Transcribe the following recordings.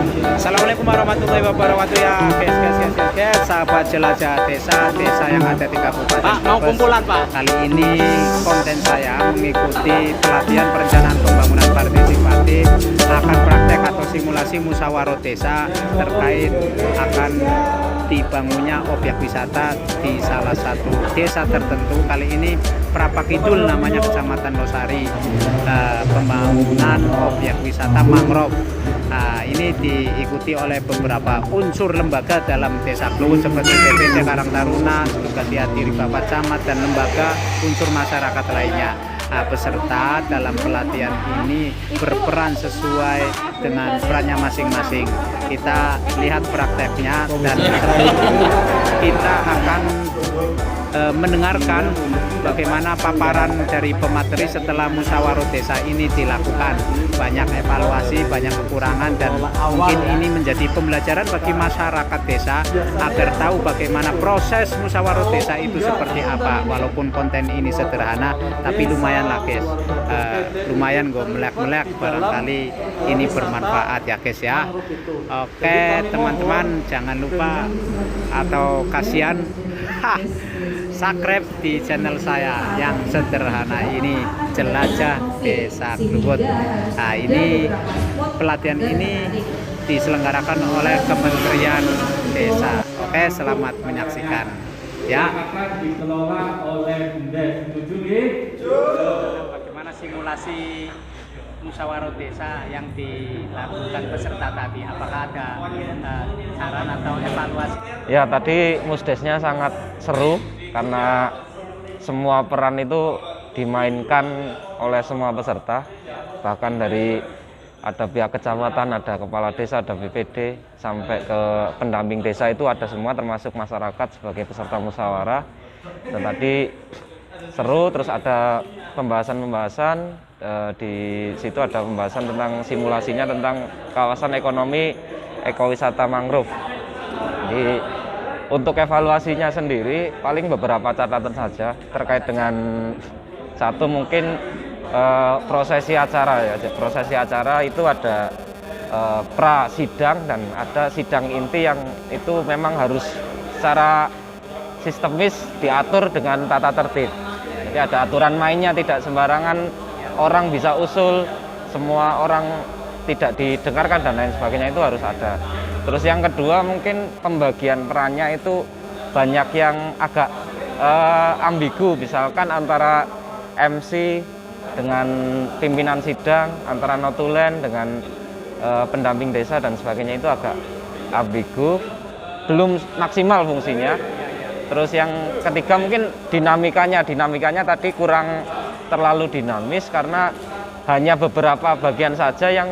Assalamualaikum warahmatullahi wabarakatuh ya guys, sahabat jelajah desa yang ada di Kabupaten Pak, mau Brebes. kumpulan Pak. Kali ini konten saya mengikuti pelatihan perencanaan pembangunan partisipatif, akan praktek atau simulasi musyawarah desa terkait akan dibangunnya objek wisata di salah satu desa tertentu. Kali ini Prapak Kidul namanya, Kecamatan Losari, pembangunan objek wisata mangrove. Ini diikuti oleh beberapa unsur lembaga dalam desa Kluwut seperti DPD Karang Taruna, juga dihadiri Bapak Camat dan lembaga unsur masyarakat lainnya. Peserta dalam pelatihan ini berperan sesuai dengan perannya masing-masing. Kita lihat prakteknya dan setelah itu kita akan mendengarkan bagaimana paparan dari pemateri setelah musyawarah desa ini dilakukan. Banyak evaluasi, banyak kekurangan, dan mungkin ini menjadi pembelajaran bagi masyarakat desa agar tahu bagaimana proses musyawarah desa itu seperti apa. Walaupun konten ini sederhana, tapi lumayan lah guys, lumayan gue melek-melek, barangkali ini bermanfaat ya guys ya. Oke teman-teman, jangan lupa atau kasihan subscribe di channel saya yang sederhana ini, Jelajah Desa Kluwut. Ini pelatihan ini diselenggarakan oleh Kementerian Desa. Oke, selamat menyaksikan ya. Dikelola oleh BUMDes. Bagaimana simulasi musyawarah desa yang dilakukan peserta tadi? Apakah ada saran atau evaluasi? Ya, tadi musdesnya sangat seru karena semua peran itu dimainkan oleh semua peserta, bahkan dari ada pihak kecamatan, ada kepala desa, ada BPD, sampai ke pendamping desa itu ada semua, termasuk masyarakat sebagai peserta musyawarah. Dan tadi seru, terus ada pembahasan-pembahasan, di situ ada pembahasan tentang simulasinya tentang kawasan ekonomi ekowisata mangrove. Jadi untuk evaluasinya sendiri paling beberapa catatan saja terkait dengan satu mungkin prosesi acara ya. Prosesi acara itu ada pra sidang dan ada sidang inti yang itu memang harus secara sistemis diatur dengan tata tertib. Jadi ada aturan mainnya, tidak sembarangan orang bisa usul, semua orang tidak didengarkan dan lain sebagainya, itu harus ada. Terus yang kedua mungkin pembagian perannya itu banyak yang agak ambigu, misalkan antara MC dengan pimpinan sidang, antara notulen dengan pendamping desa dan sebagainya, itu agak ambigu, belum maksimal fungsinya. Terus yang ketiga mungkin dinamikanya tadi kurang terlalu dinamis karena hanya beberapa bagian saja yang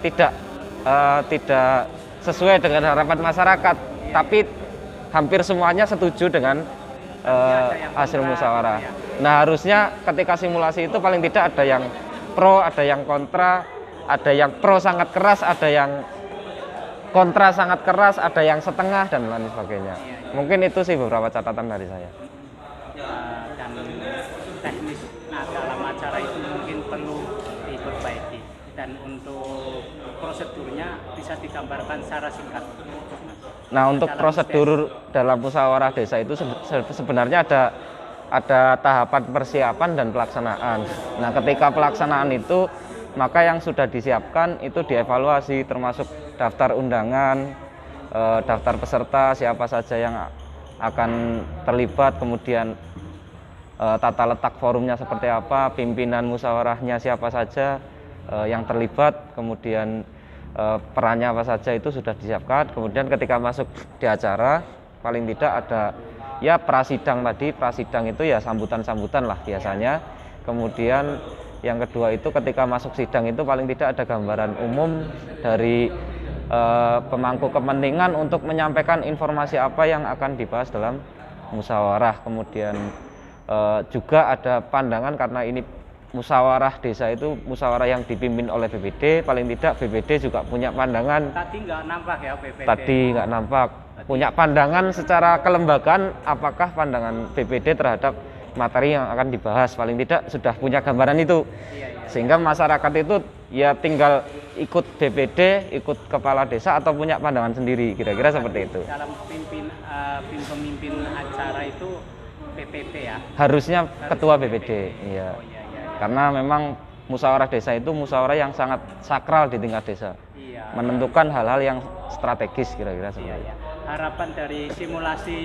tidak sesuai dengan harapan masyarakat, tapi hampir semuanya setuju dengan hasil musyawarah. Nah, harusnya ketika simulasi itu paling tidak ada yang pro, ada yang kontra, ada yang pro sangat keras, ada yang kontra sangat keras, ada yang setengah dan lain sebagainya. Mungkin itu sih beberapa catatan dari saya. Dan teknis dalam acara itu mungkin perlu diperbaiki, dan untuk prosedurnya bisa digambarkan secara singkat. Nah, untuk prosedur dalam musyawarah desa itu sebenarnya ada tahapan persiapan dan pelaksanaan. Nah, ketika pelaksanaan itu maka yang sudah disiapkan itu dievaluasi, termasuk daftar undangan, daftar peserta, siapa saja yang akan terlibat, kemudian tata letak forumnya seperti apa, pimpinan musyawarahnya siapa saja yang terlibat, kemudian perannya apa saja, itu sudah disiapkan. Kemudian ketika masuk di acara paling tidak ada ya prasidang tadi. Prasidang itu ya sambutan-sambutan lah biasanya. Kemudian yang kedua itu ketika masuk sidang itu paling tidak ada gambaran umum dari pemangku kepentingan untuk menyampaikan informasi apa yang akan dibahas dalam musyawarah. Kemudian juga ada pandangan, karena ini musyawarah desa itu musyawarah yang dipimpin oleh BPD, paling tidak BPD juga punya pandangan. Tadi nggak nampak ya BPD? Tadi nggak nampak. Punya pandangan secara kelembagaan, apakah pandangan BPD terhadap materi yang akan dibahas, paling tidak sudah punya gambaran itu. Sehingga masyarakat itu ya tinggal ikut BPD, ikut kepala desa atau punya pandangan sendiri, kira-kira seperti itu. Dalam pemimpin acara itu PPT ya? Harusnya ketua BPD, iya. Oh, iya. Karena memang musyawarah desa itu musyawarah yang sangat sakral di tingkat desa. Iya. Menentukan hal-hal yang strategis, kira-kira seperti itu. Iya. Harapan dari simulasi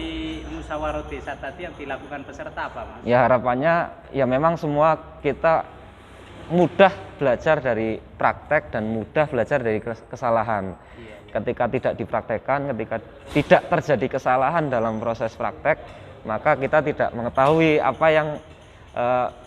musyawarah desa tadi yang dilakukan peserta apa, Mas? Ya harapannya ya memang semua kita mudah belajar dari praktek dan mudah belajar dari kesalahan. Iya. Ketika tidak dipraktekkan, ketika tidak terjadi kesalahan dalam proses praktek, maka kita tidak mengetahui apa yang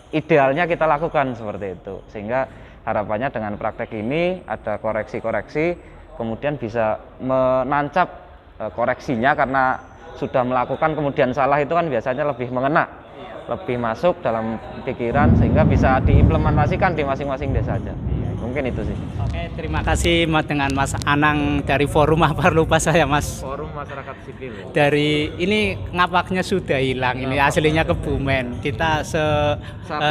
idealnya kita lakukan seperti itu. Sehingga harapannya dengan praktek ini ada koreksi-koreksi, kemudian bisa menancap koreksinya, karena sudah melakukan kemudian salah itu kan biasanya lebih mengena, lebih masuk dalam pikiran sehingga bisa diimplementasikan di masing-masing desa aja. Mungkin itu sih. Oke, terima kasih dengan Mas Anang dari Forum apa lupa saya, Mas. Forum Masyarakat Sipil. Dari ini ngapaknya sudah hilang, ini aslinya Kebumen. Kita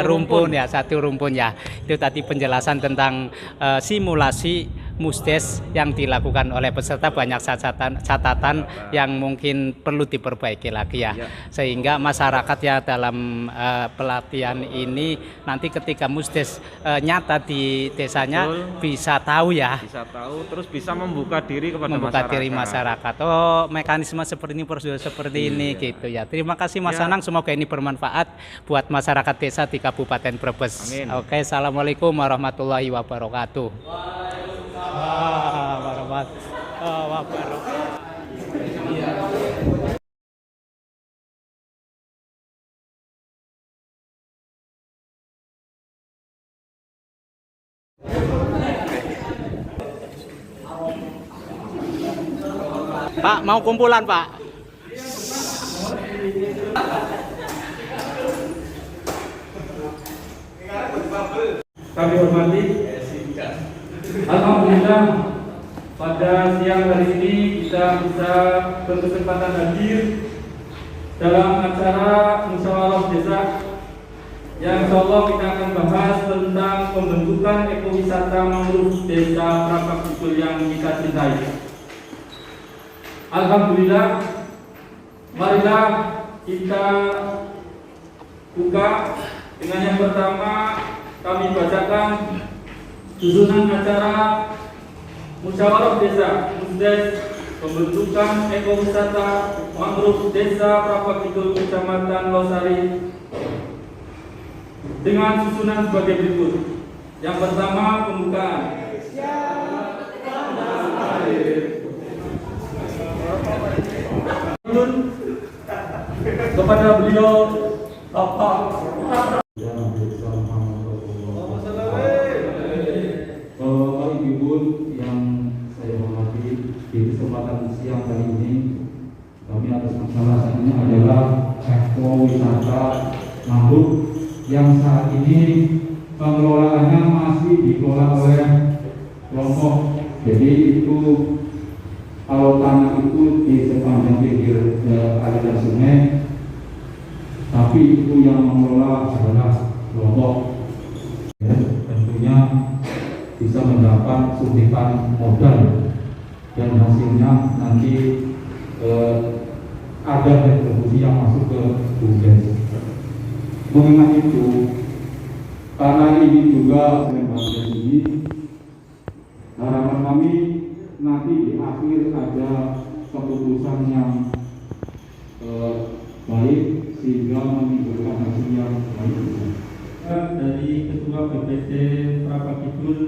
rumpun ya, satu rumpun ya. Itu tadi penjelasan tentang simulasi Musdes yang dilakukan oleh peserta, banyak catatan yang mungkin perlu diperbaiki lagi ya. Sehingga masyarakat ya dalam pelatihan ini nanti ketika Musdes nyata di desanya bisa tahu ya. Bisa tahu, terus bisa membuka diri kepada masyarakat. Oh, mekanisme seperti ini, prosedur seperti ini gitu ya. Terima kasih Mas Anang, semoga ini bermanfaat buat masyarakat desa di Kabupaten Brebes. Amin. Oke, assalamualaikum warahmatullahi wabarakatuh. Warahmatullahi wabarakatuh. Pak, mau kumpulan Pak? Kami hormati, alhamdulillah pada siang hari ini kita bisa berkesempatan hadir dalam acara musyawarah desa yang insyaallah kita akan bahas tentang pembentukan ekowisata mangrove desa Prapak Kidul yang kita cintai. Alhamdulillah, marilah kita buka dengan yang pertama. Kami bacakan susunan acara musyawarah desa Musdes pembentukan ekowisata mangrove desa Prapak Kidul Kecamatan Losari dengan susunan sebagai berikut. Yang pertama, pembukaan. Kepada beliau Bapak Bapak Ibu yang saya hormati, di kesempatan siang kali ini kami atas masalahnya adalah ekowisata mangrove yang saat ini pengelolaannya masih dikelola oleh kelompok. Jadi itu kalau tanah itu di sepanjang pinggir aliran sungai, tapi itu yang mengelola adalah kelompok. Ya, tentunya bisa mendapat suntikan modal dan hasilnya nanti ada retribusi yang masuk ke BUMDes. Mengingat itu, karena ini juga BUMDes ini, harapan kami nanti di akhir ada keputusan yang baik sehingga menimbulkan hasil yang baik. Dari Ketua BPD Prapak Kidul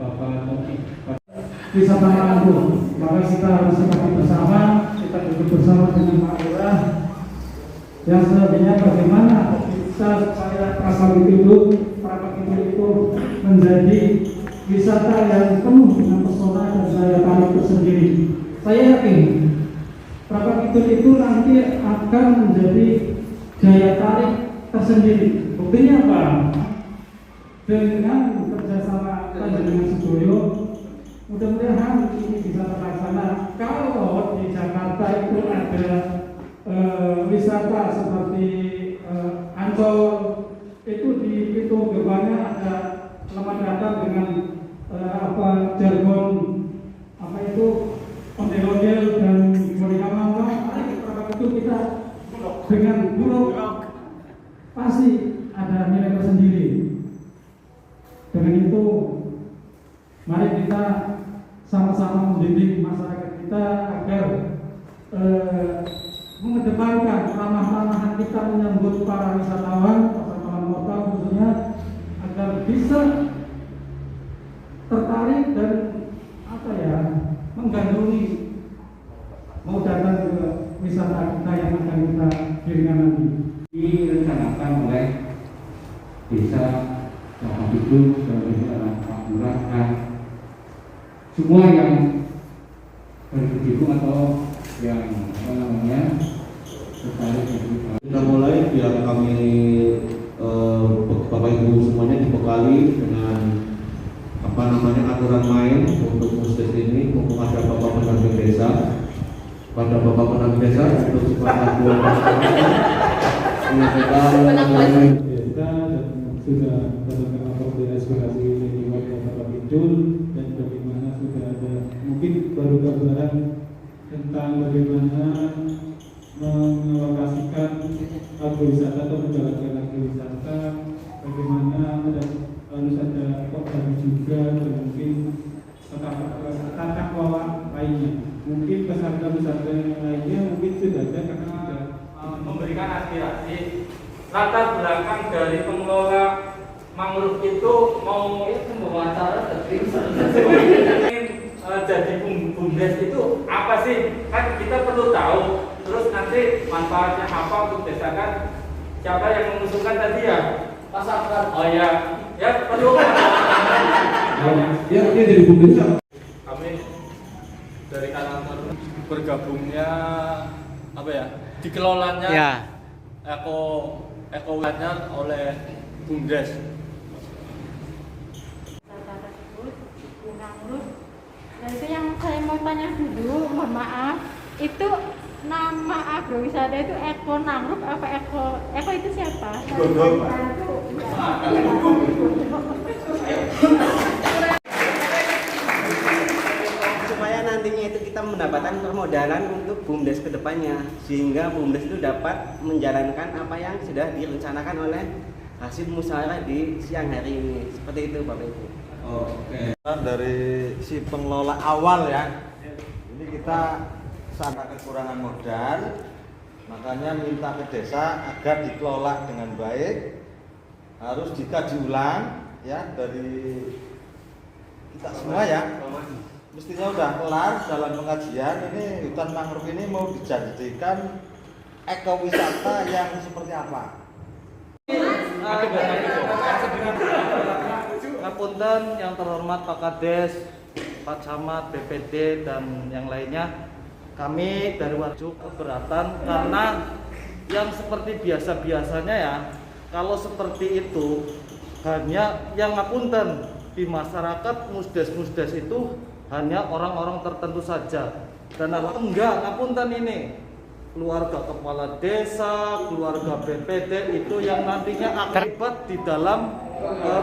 Bapak Taufik wisata mangrove, maka kita harus sikapi bersama, kita duduk bersama dengan Pak Lurah yang selebihnya bagaimana bisa supaya Prapak Kidul itu menjadi wisata yang penuh dengan pesona dan daya tarik tersendiri. Saya yakin Prapak Kidul itu nanti akan menjadi daya tarik tersendiri. Buktinya apa? Dengan kerjasama dengan Sedoyo, mudah-mudahan ini bisa terlaksana. Kalau di Jakarta itu ada wisata seperti Ancol, itu di pintu gerbangnya ada selamat datang dengan mendidik masyarakat kita agar mengedepankan ramah-ramahan kita menyambut para wisatawan, wisatawan lokal khususnya, agar bisa tertarik dan menggandrungi mau datang ke wisata kita yang akan kita kirimkan nanti. Direncanakan oleh desa Cakap Bidung dan desa Pak Lurah dan semua yang berkecimpung atau yang tertarik. Kita mulai biar kami Bapak Ibu semuanya dibekali dengan aturan main untuk musdes ini. Mumpung ada Bapak Pendamping Desa, pada Bapak Pendamping Desa untuk sekolah dua kita sudah mendapatkan laporan aspirasi dari warga Cakap Bidul dan bagaimana sudah ada mungkin baru gambaran tentang bagaimana mengalokasikan agrowisata atau menjalankan agrowisata, bagaimana harus ada program juga dan mungkin tata kelola lainnya. Mungkin peserta-peserta yang lainnya mungkin sudah ada karena sudah memberikan aspirasi. Latar belakang dari pengelola mangrove itu mau wawancara jadi bumdes itu apa sih? Kan kita perlu tahu. Terus nanti manfaatnya apa untuk desa kan? Siapa yang mengusulkan tadi ya? Pasarkan. Oh ya, ya perlu. Dia jadi bumdes. Kami dari kantor bergabungnya dikelolanya Ya. ekowisata oleh Bumdes. Nah itu yang saya mau tanya dulu, mohon maaf, itu nama agrowisata itu Eko Nangruk apa Eko itu siapa? Supaya nantinya itu kita mendapatkan permodalan untuk BUMDes ke depannya, sehingga BUMDes itu dapat menjalankan apa yang sudah direncanakan oleh hasil musyawarah di siang hari ini. Seperti itu Bapak Ibu. Oke. Dari si pengelola awal ya, ini kita sangat kekurangan modal, makanya minta ke desa agar dikelola dengan baik, harus dikaji ulang ya dari kita semua ya. Mestinya udah kelar dalam pengajian, ini hutan mangrove ini mau dijadikan ekowisata yang seperti apa? Ngapunten yang terhormat Pak Kades, Pak Camat, BPD dan yang lainnya, kami dari Warjuk keberatan karena yang seperti biasa-biasanya ya, kalau seperti itu hanya yang ngapunten di masyarakat musdes-musdes itu hanya orang-orang tertentu saja, dan enggak ngapunten ini keluarga kepala desa, keluarga BPD itu yang nantinya akibat di dalam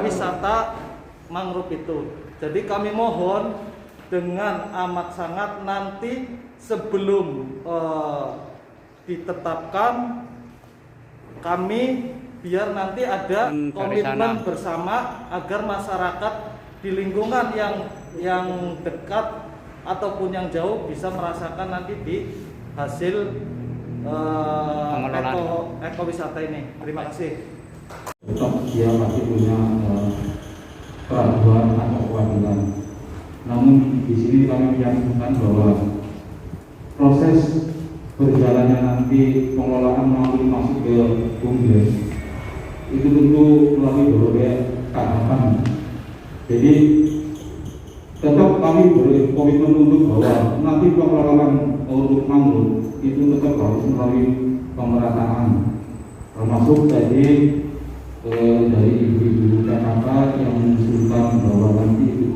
wisata mangrove itu. Jadi kami mohon dengan amat sangat nanti sebelum ditetapkan, kami biar nanti ada komitmen bersama agar masyarakat di lingkungan yang dekat ataupun yang jauh bisa merasakan nanti di hasil ekowisata ini. Terima kasih. Tetap dia masih punya keraguan atau kewajiban. Namun di sini kami meyakinkan bahwa proses berjalannya nanti pengelolaan mangrove masuk ke BUMDes itu tentu melalui berbagai tahapan. Jadi tetap kami berkomitmen untuk bahwa nanti pengelolaan untuk mangrove itu tetap harus melalui pemerataan, termasuk tadi dari ibu-ibu Jakarta yang mengusulkan bahwa nanti itu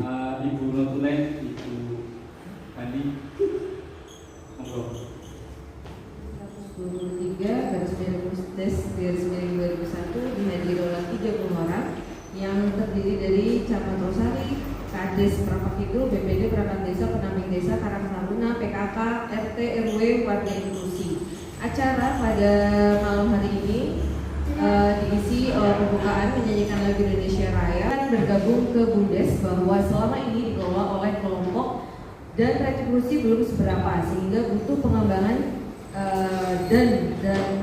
Ibu Notune, Ibu Andi, monggo. 23 garis miring musdes garis miring 2001 dihadiri oleh 30 orang yang terdiri dari Camat Rosari, Kades Prapakido, BPD Perangkat Desa, Pendamping Desa, Karang Taruna, PKK, RT, RW, warga inklusi. Acara pada malam hari ini diisi pembukaan menyanyikan lagu Indonesia Raya dan bergabung ke BUMDes bahwa selama ini dikelola oleh kelompok dan retribusi belum seberapa sehingga butuh pengembangan dan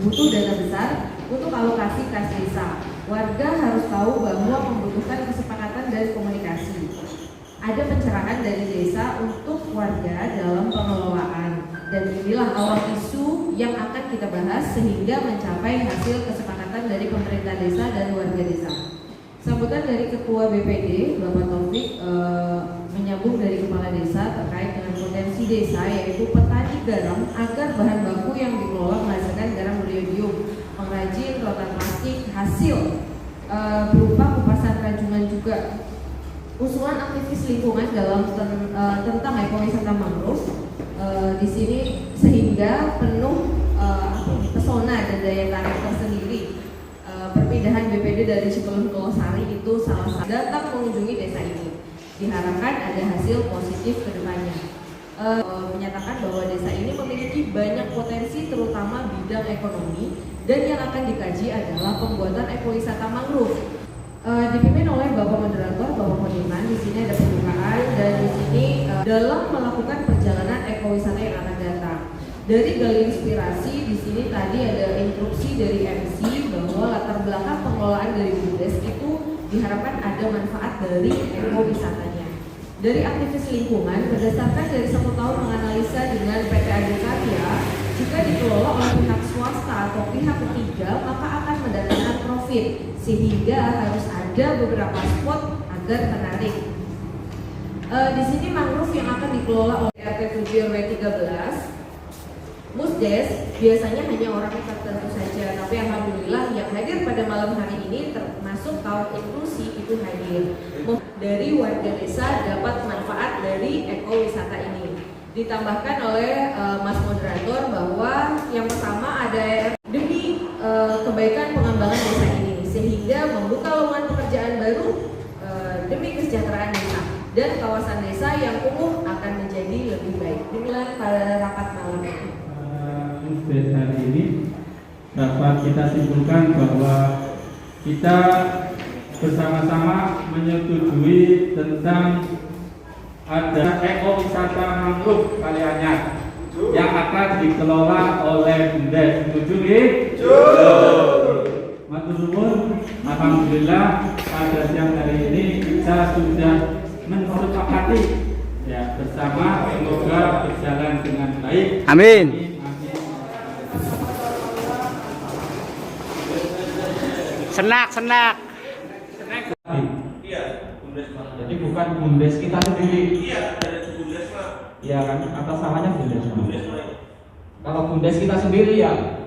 butuh dana besar untuk alokasi kas desa. Warga harus tahu bahwa membutuhkan kesepakatan dan komunikasi. Ada pencerahan dari desa untuk warga dalam pengelolaan, dan inilah awal isu yang akan kita bahas sehingga mencapai hasil kesepakatan dari pemerintah desa dan warga desa. Sambutan dari Ketua BPD Bapak Taufik menyambung dari Kepala Desa terkait dengan potensi desa, yaitu petani garam agar bahan baku yang dikelola menghasilkan garam beriodium, pengrajin rotan plastik, hasil berupa kupasan ranjungan juga. Usulan aktivis lingkungan dalam tentang ekowisata mangrove di sini sehingga penuh pesona dan daya tarik tersendiri. Perpindahan BPD dari Cipelem ke Losari itu salah satu datang mengunjungi desa ini. Diharapkan ada hasil positif ke depannya. Menyatakan bahwa desa ini memiliki banyak potensi terutama bidang ekonomi, dan yang akan dikaji adalah pembuatan ekowisata mangrove. Dipimpin oleh Bapak Moderator, Bapak Podiman. Di sini ada pembukaan, dan di sini dalam melakukan perjalanan ekowisata yang akan datang. Dari gali inspirasi, di sini tadi ada instruksi dari MC bahwa latar belakang pengelolaan dari BUMDes itu diharapkan ada manfaat dari ekowisatanya. Dari aktivis lingkungan, berdasarkan dari 1 tahun menganalisa dengan PT Adikarya, jika dikelola oleh pihak swasta atau pihak ketiga, maka akan mendatangkan profit, sehingga harus ada beberapa spot agar menarik. Di sini mangrove yang akan dikelola oleh RT 7 RW 13, Musdes biasanya hanya orang tertentu saja, tapi alhamdulillah yang hadir pada malam hari ini termasuk kaum inklusi itu hadir. Dari warga desa dapat manfaat dari ekowisata ini. Ditambahkan oleh Mas Moderator bahwa yang pertama ada demi kebaikan pengembangan desa ini, sehingga membuka lowongan pekerjaan baru demi kesejahteraan desa, dan kawasan desa yang kumuh akan menjadi lebih baik. Demikian pada rapat malam ini. Musdes hari ini dapat kita simpulkan bahwa kita bersama-sama menyetujui tentang ada ekowisata mangrove Kalianyar yang akan dikelola oleh BUMDes. Setuju nggih? Matur nuwun. Alhamdulillah pada siang hari ini kita sudah mensepakati ya bersama, semoga berjalan dengan baik. Amin. Senak. Jadi bukan BUMDes kita sendiri. Iya, dari BUMDes Pak. Iya kan, atas namanya BUMDes. Kalau BUMDes kita sendiri ya